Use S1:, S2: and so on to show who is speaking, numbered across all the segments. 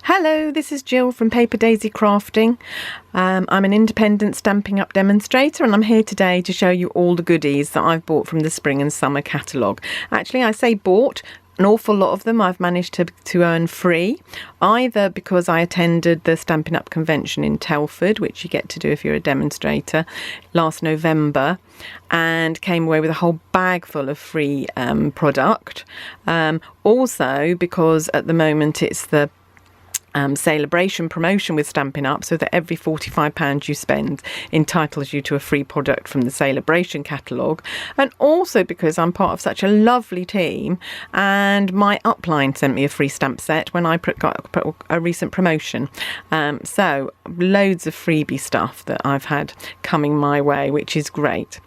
S1: Hello, this is Jill from Paper Daisy Crafting. I'm an independent Stampin' Up demonstrator, and I'm here today to show you all the goodies that I've bought from the Spring and Summer catalogue. Actually, I say bought. An awful lot of them I've managed to earn free, either because I attended the Stampin' Up convention in Telford, which you get to do if you're a demonstrator, last November, and came away with a whole bag full of free product. Also because at the moment it's the celebration promotion with Stampin' Up, so that every £45 you spend entitles you to a free product from the celebration catalogue, and also because I'm part of such a lovely team and my upline sent me a free stamp set when I got a recent promotion. So loads of freebie stuff that I've had coming my way, which is great.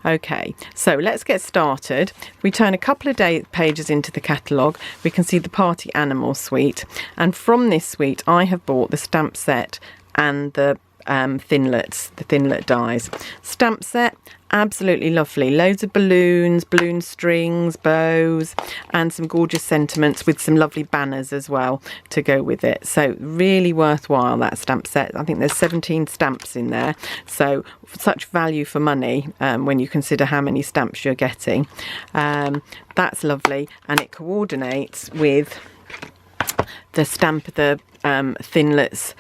S1: Okay, so let's get started. We turn a couple of pages into the catalogue. We can see the Party Animal suite, and from this suite I have bought the stamp set and the thinlet dies. Stamp set, absolutely lovely. Loads of balloons, balloon strings, bows, and some gorgeous sentiments with some lovely banners as well to go with it. So really worthwhile, that stamp set. I think there's 17 stamps in there, so such value for money when you consider how many stamps you're getting. That's lovely, and it coordinates with the thinlets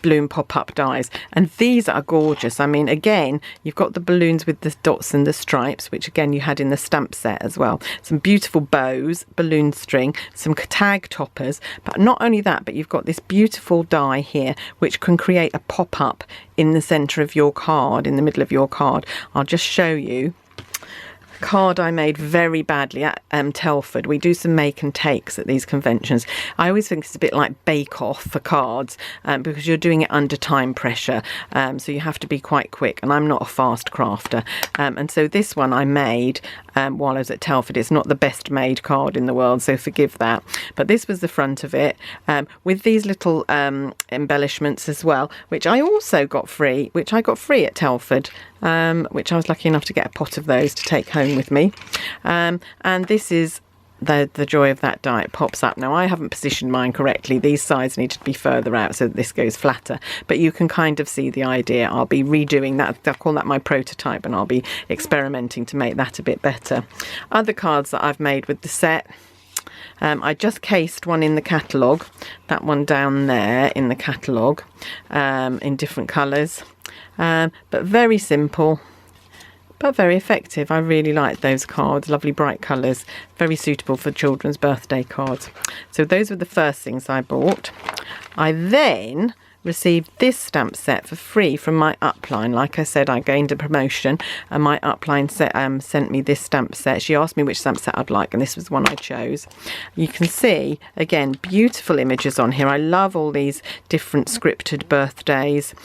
S1: balloon pop-up dies, and these are gorgeous. I mean, again, you've got the balloons with the dots and the stripes, which again you had in the stamp set as well. Some beautiful bows, balloon string, some tag toppers, but not only that, but you've got this beautiful die here which can create a pop-up in the centre of your card, in the middle of your card. I'll just show you. Card I made very badly at Telford. We do some make and takes at these conventions. I always think it's a bit like Bake Off for cards because you're doing it under time pressure, so you have to be quite quick, and I'm not a fast crafter, and so this one I made while I was at Telford. It's not the best made card in the world, so forgive that, but this was the front of it with these little embellishments as well, which I also got free, at Telford, which I was lucky enough to get a pot of those to take home with me, and this is the joy of that die. It pops up. Now I haven't positioned mine correctly. These sides need to be further out so that this goes flatter, but you can kind of see the idea. I'll be redoing that. I'll call that my prototype, and I'll be experimenting to make that a bit better. Other cards that I've made with the set, I just cased one in the catalogue, that one down there in the catalogue, in different colours, but very simple but very effective. I really like those cards, lovely bright colours, very suitable for children's birthday cards. So those were the first things I bought. I then received this stamp set for free from my upline. Like I said, I gained a promotion and my upline sent me this stamp set. She asked me which stamp set I'd like, and this was the one I chose. You can see, again, beautiful images on here. I love all these different scripted birthdays.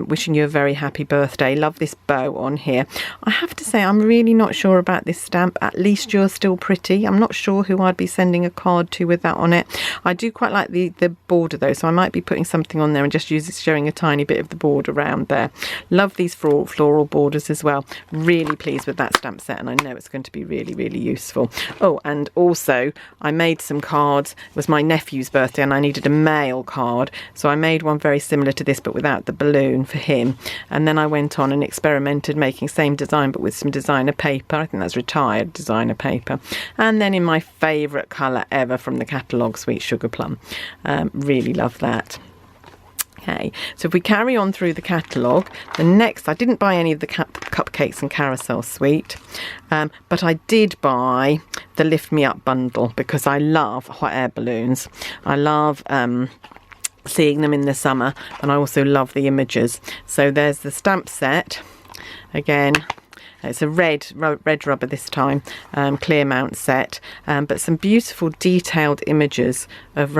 S1: Wishing you a very happy birthday. Love this bow on here. I have to say, I'm really not sure about this stamp. At least you're still pretty. I'm not sure who I'd be sending a card to with that on it. I do quite like the border though, so I might be putting something on there and just showing a tiny bit of the border around there. Love these floral borders as well. Really pleased with that stamp set, and I know it's going to be really, really useful. Oh, and also I made some cards. It was my nephew's birthday and I needed a male card, so I made one very similar to this but without the balloon for him, and then I went on and experimented making same design but with some designer paper. I think that's retired designer paper, and then in my favourite colour ever from the catalogue, Sweet Sugar Plum. Really love that. Okay, so if we carry on through the catalogue, the next, I didn't buy any of the cupcakes and carousel suite, but I did buy the Lift Me Up bundle because I love hot air balloons. I love seeing them in the summer, and I also love the images. So there's the stamp set. Again, it's a red rubber this time, clear mount set, but some beautiful detailed images of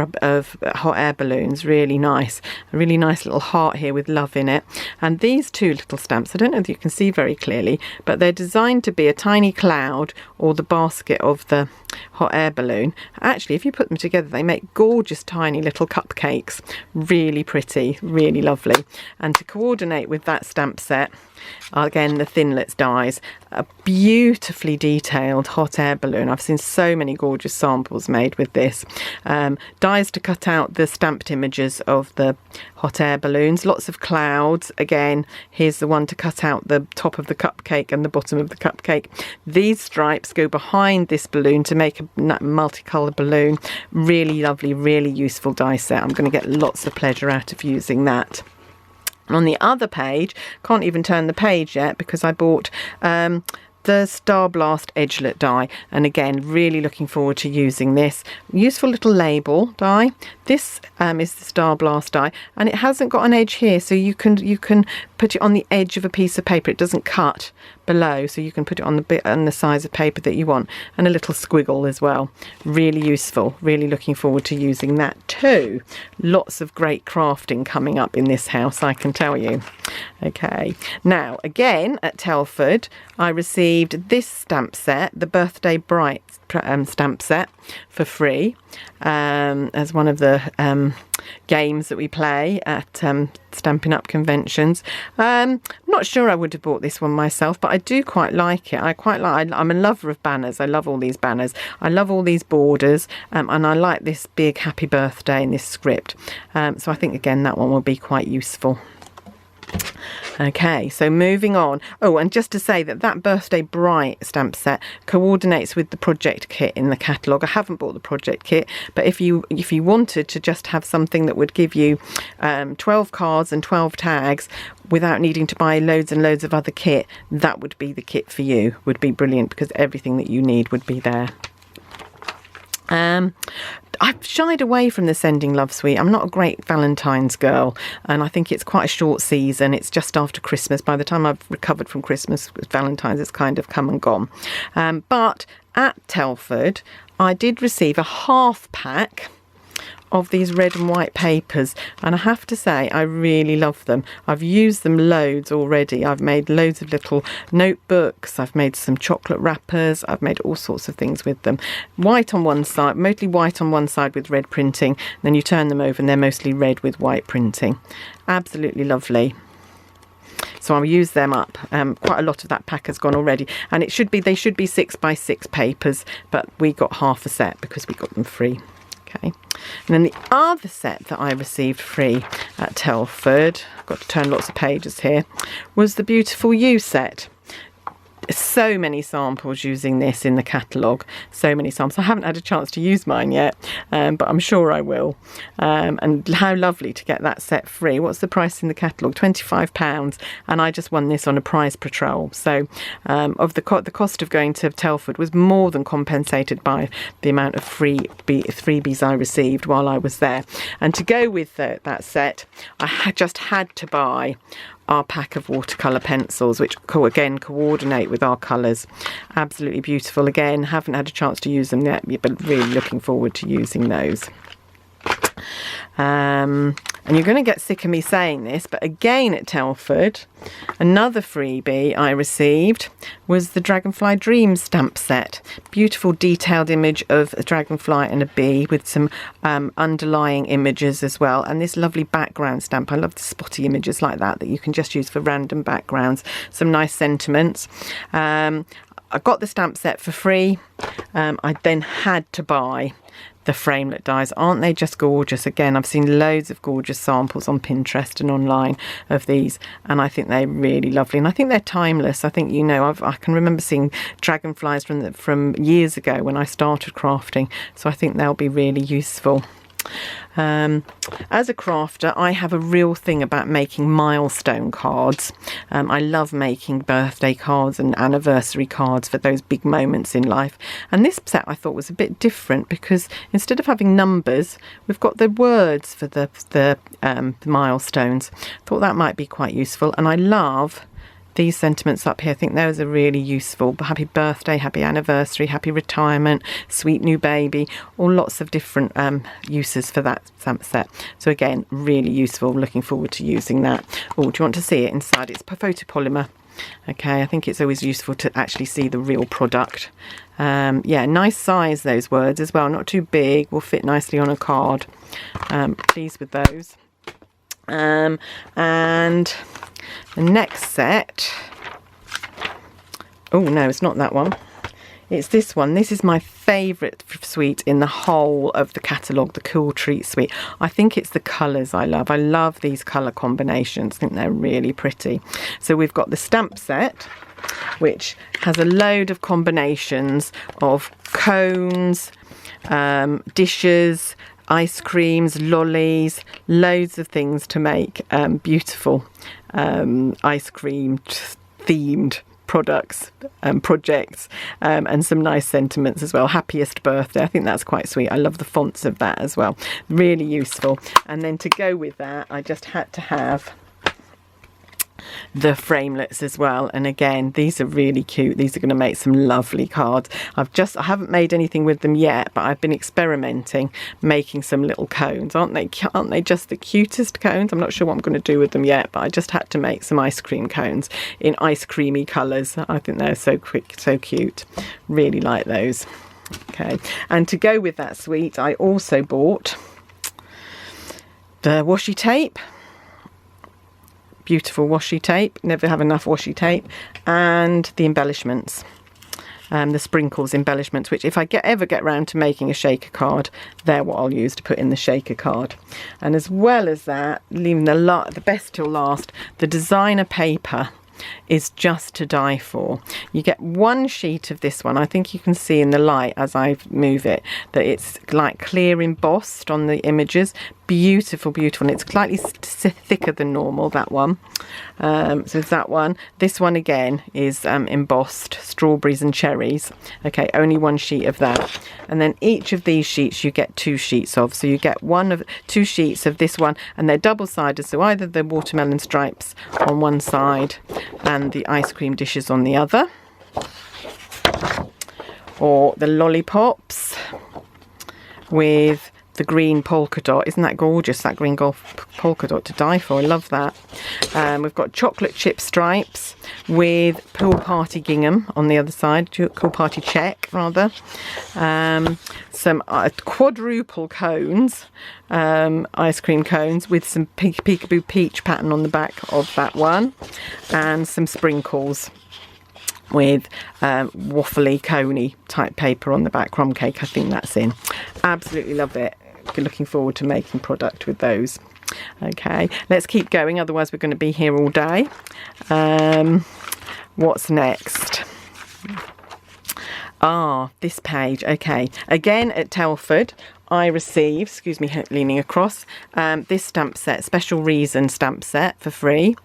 S1: hot air balloons. Really nice. A really nice little heart here with love in it. And these two little stamps, I don't know if you can see very clearly, but they're designed to be a tiny cloud or the basket of the hot air balloon. Actually, if you put them together, they make gorgeous tiny little cupcakes. Really pretty, really lovely. And to coordinate with that stamp set, again, the thinlets dies. dies. A beautifully detailed hot air balloon. I've seen so many gorgeous samples made with this. Dies to cut out the stamped images of the hot air balloons. Lots of clouds. Again, here's the one to cut out the top of the cupcake and the bottom of the cupcake. These stripes go behind this balloon to make a multicoloured balloon. Really lovely, really useful die set. I'm going to get lots of pleasure out of using that. On the other page, can't even turn the page yet because I bought the Star Blast Edgelet die, and again really looking forward to using this. Useful little label die. This is the Star Blast die, and it hasn't got an edge here, so you can put it on the edge of a piece of paper. It doesn't cut below, so you can put it on the bit on the size of paper that you want, and a little squiggle as well. Really useful. Really looking forward to using that too. Lots of great crafting coming up in this house, I can tell you. Okay, now again at Telford I received this stamp set, the Birthday Bright stamp set, for free as one of the games that we play at Stampin' Up conventions. I'm not sure I would have bought this one myself, but I do quite like it. I'm a lover of banners. I love all these banners. I love all these borders, and I like this big happy birthday in this script. So I think again that one will be quite useful. Okay, so moving on. Oh, and just to say that Birthday Bright stamp set coordinates with the project kit in the catalogue. I haven't bought the project kit, but if you wanted to just have something that would give you 12 cards and 12 tags without needing to buy loads and loads of other kit, that would be the kit for you. Would be brilliant because everything that you need would be there. I've shied away from the Sending Love Suite. I'm not a great Valentine's girl, and I think it's quite a short season. It's just after Christmas. By the time I've recovered from Christmas, Valentine's has kind of come and gone. But at Telford, I did receive a half pack of these red and white papers, and I have to say I really love them. I've used them loads already. I've made loads of little notebooks, I've made some chocolate wrappers, I've made all sorts of things with them. White on one side, mostly white on one side with red printing, then you turn them over and they're mostly red with white printing. Absolutely lovely. So I'll use them up. Quite a lot of that pack has gone already, and they should be 6x6 papers, but we got half a set because we got them free. Okay, and then the other set that I received free at Telford, I've got to turn lots of pages here, was the Beautiful You set. So many samples using this in the catalogue, so many samples. I haven't had a chance to use mine yet, but I'm sure I will. And how lovely to get that set free. What's the price in the catalogue? £25, and I just won this on a prize patrol. So of the cost of going to Telford was more than compensated by the amount of freebies I received while I was there. And to go with that set, I just had to buy our pack of watercolour pencils, which again coordinate with our colours. Absolutely beautiful. Again, haven't had a chance to use them yet, but really looking forward to using those. And you're going to get sick of me saying this, but again at Telford, another freebie I received was the Dragonfly Dreams stamp set. Beautiful detailed image of a dragonfly and a bee with some underlying images as well, and this lovely background stamp. I love the spotty images like that you can just use for random backgrounds. Some nice sentiments. I got the stamp set for free. I then had to buy the framelit dies. Aren't they just gorgeous? Again, I've seen loads of gorgeous samples on Pinterest and online of these, and I think they're really lovely, and I think they're timeless. I think, I can remember seeing dragonflies from years ago when I started crafting, so I think they'll be really useful. As a crafter, I have a real thing about making milestone cards. I love making birthday cards and anniversary cards for those big moments in life. And this set I thought was a bit different because instead of having numbers, we've got the words for the milestones. Thought that might be quite useful. And I love these sentiments up here. I think those are really useful. Happy birthday, happy anniversary, happy retirement, sweet new baby, all lots of different uses for that stamp set. So again, really useful. Looking forward to using that. Oh, do you want to see it inside? It's photopolymer. Okay, I think it's always useful to actually see the real product. Yeah, nice size, those words as well. Not too big, will fit nicely on a card. Pleased with those. And the next set Oh no, it's not that one. It's this one. This is my favourite suite in the whole of the catalogue, the Cool Treat suite. I think it's the colours I love. I love these colour combinations. I think they're really pretty. So we've got the stamp set, which has a load of combinations of cones, dishes, ice creams, lollies, loads of things to make beautiful ice cream themed products and projects, and some nice sentiments as well. Happiest birthday, I think that's quite sweet. I love the fonts of that as well, really useful. And then to go with that, I just had to have the framelets as well, and again, these are really cute. These are going to make some lovely cards. I haven't made anything with them yet, but I've been experimenting making some little cones. Aren't they just the cutest cones? I'm not sure what I'm going to do with them yet, but I just had to make some ice cream cones in ice creamy colours. I think they're so cute. Really like those. Okay, and to go with that suite, I also bought the washi tape. Beautiful washi tape, never have enough washi tape, and the embellishments, the sprinkles embellishments, which if I ever get round to making a shaker card, they're what I'll use to put in the shaker card. And as well as that, leaving the best till last, the designer paper is just to die for. You get one sheet of this one. I think you can see in the light as I move it that it's like clear embossed on the images. Beautiful, beautiful. And it's slightly thicker than normal, that one. So it's that one. This one again is embossed strawberries and cherries. Okay, only one sheet of that. And then each of these sheets you get 2 sheets of. So you get 2 sheets of this one, and they're double-sided. So either the watermelon stripes on one side and the ice cream dishes on the other, or the lollipops with the green polka dot. Isn't that gorgeous, that green polka dot, to die for? I love that. We've got chocolate chip stripes with pool party gingham on the other side, cool party check rather. Some quadruple cones, ice cream cones with some peekaboo peach pattern on the back of that one, and some sprinkles with waffly coney type paper on the back, crumb cake, I think that's in. Absolutely love it. Looking forward to making product with those. Okay, let's keep going, otherwise we're going to be here all day. What's next? This page. Okay, again at Telford I received, excuse me leaning across, this stamp set, Special Reason stamp set for free.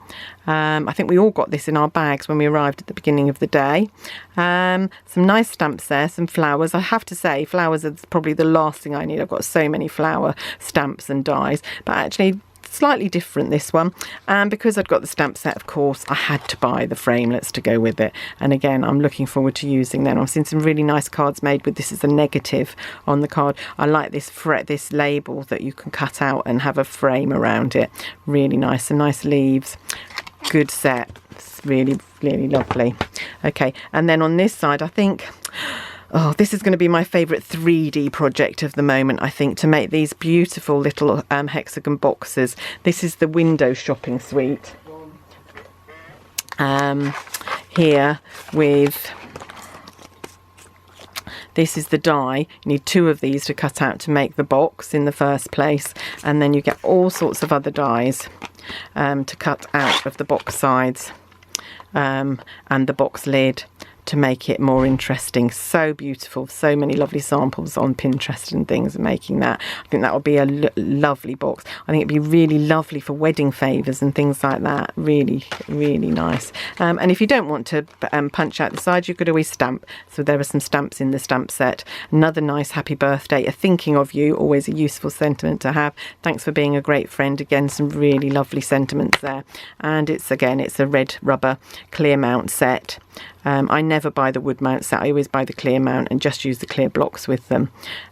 S1: I think we all got this in our bags when we arrived at the beginning of the day. Some nice stamps there, some flowers. I have to say, flowers are probably the last thing I need. I've got so many flower stamps and dies, but actually slightly different this one, and because I'd got the stamp set, of course, I had to buy the framelets to go with it. And again, I'm looking forward to using them. I've seen some really nice cards made with this as a negative on the card. I like this label that you can cut out and have a frame around it. Really nice. Some nice leaves. Good set. It's really, really lovely. Okay, and then on this side, I think, this is going to be my favourite 3D project of the moment, I think, to make these beautiful little hexagon boxes. This is the window shopping suite. Here with... This is the die. You need 2 of these to cut out to make the box in the first place. And then you get all sorts of other dies to cut out of the box sides and the box lid to make it more interesting. So beautiful. So many lovely samples on Pinterest and things making that. I think that would be a lovely box. I think it'd be really lovely for wedding favours and things like that. Really, really nice. And if you don't want to punch out the sides, you could always stamp. So there are some stamps in the stamp set. Another nice happy birthday, a thinking of you, always a useful sentiment to have. Thanks for being a great friend. Again, some really lovely sentiments there. And it's a red rubber clear mount set. I never buy the wood mount set. I always buy the clear mount and just use the clear blocks with them.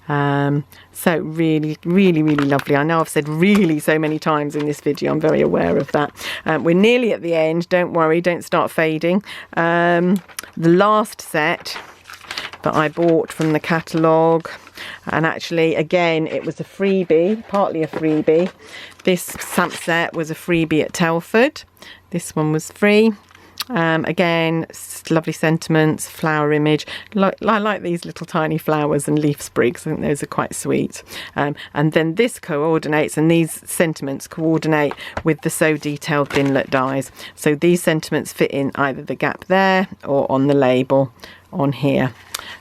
S1: So really, really, really lovely. I know I've said really so many times in this video. I'm very aware of that. We're nearly at the end. Don't worry. Don't start fading. The last set that I bought from the catalogue, and actually, again, it was a freebie, partly a freebie. This stamp set was a freebie at Telford. This one was free. Again, lovely sentiments, flower image. I like these little tiny flowers and leaf sprigs. I think those are quite sweet. And then this coordinates, and these sentiments coordinate with the So Detailed Thinlet dies. So these sentiments fit in either the gap there or on the label on here.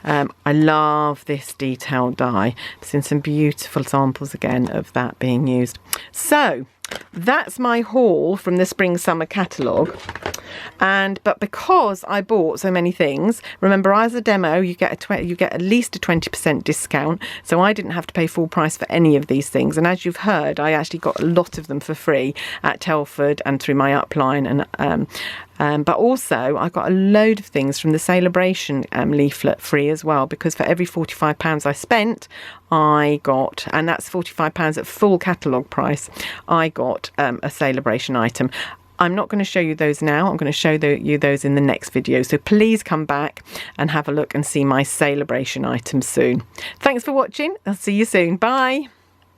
S1: I love this detail die. I've seen some beautiful samples again of that being used. So that's my haul from the Spring Summer catalogue. But because I bought so many things, remember, as a demo you get at least a 20% discount, so I didn't have to pay full price for any of these things. And as you've heard, I actually got a lot of them for free at Telford and through my upline, and but also I got a load of things from the Celebration leaflet free as well, because for every £45 I spent, I got, and that's £45 at full catalogue price, I got a Celebration item. I'm not going to show you those now. I'm going to show you those in the next video. So please come back and have a look and see my Celebration items soon. Thanks for watching. I'll see you soon. Bye.